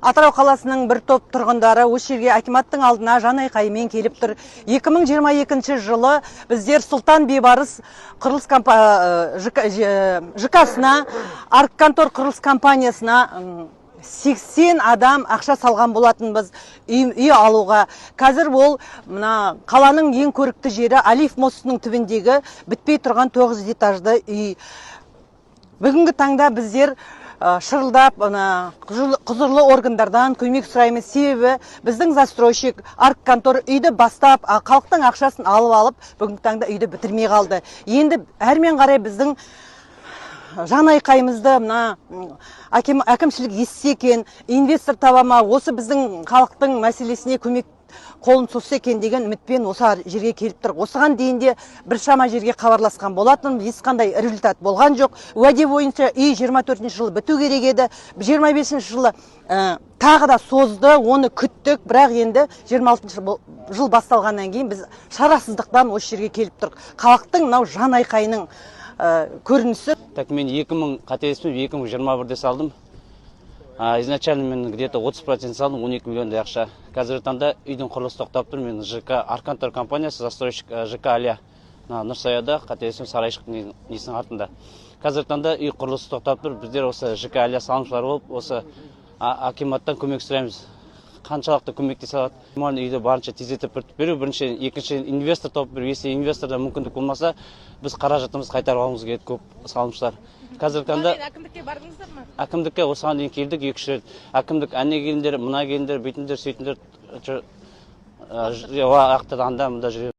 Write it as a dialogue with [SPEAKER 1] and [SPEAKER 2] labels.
[SPEAKER 1] Атырау қаласының бір топ тұрғындары осы жерге акиматтың алдына жан айқайымен келіп тұр. 2022 жылы біздер Сұлтан Бейбарыс құрылыс ЖК-сына, Аркантор құрылыс компаниясына 80 адам ақша салған болатынбыз үй алуға. Қазір ол қаланың ең көрікті жері Алиф мостының түбіндегі бітпей тұрған 9 этажды үй. Бүгінгі таңда біздер шырылдап, құзырлы органдардан көмек сұраймыз. Себебі біздің застройщик Аркантор үйді бастап, халықтың ақшасын алып, бүгінгі таңда үйді бітірмей қалды. Енді әрмен қарай біздің жан айқайымызды әкімшілік естісе екен, инвестор табама, осы біздің халықтың мәселесіне көмек қолын созса екен деген үмітпен осы жерге келіп тұр. Осыған дейінде біршама жерге хабарласқан болатын, ешқандай результат болған жоқ. Уәде бойынша үй 24 жылы біту керек еді. 25 жылы тағы да созды, оны күттік, бірақ енді 26 жыл басталғаннан кейін біз шарасыздықтан осы жерге келіп тұр. Халықтың жан айқайының көрінісі.
[SPEAKER 2] Так, мен 2021-де салдым. Изначально мен где-то 30% салдым, 12 миллиондай ақша. Қазіргі таңда үйдің құрылысы тоқтап тұр. Мен ЖК Аркантор компаниясы, застройщик ЖК Алия Нұрсаяда, қателесем Сарайшықтың несінің артында. Қазіргі таңда үй құрылысы тоқтап тұр. Біздер осы ЖК Алия салымшылар болып, осы акиматтан көмек сұраймыз. Қаншалықты көмектесе алады. Үйді барынша тездетіп беру, бірінші, екінші инвестор тауып беру. Если инвесторда мүмкіндік болмаса, біз қаражатымызды қайтарып алуымыз керек көп салымшылар. Қазіргі таңда
[SPEAKER 3] әкімдікке бардыңыздар ма?
[SPEAKER 2] Әкімдікке осыған дейін келдік, 2-3 рет. Әкімдік әне келіндер, мына келіндер, бүйтіндер, сөйтіндер, ақтыдағанда мұнда жүреді.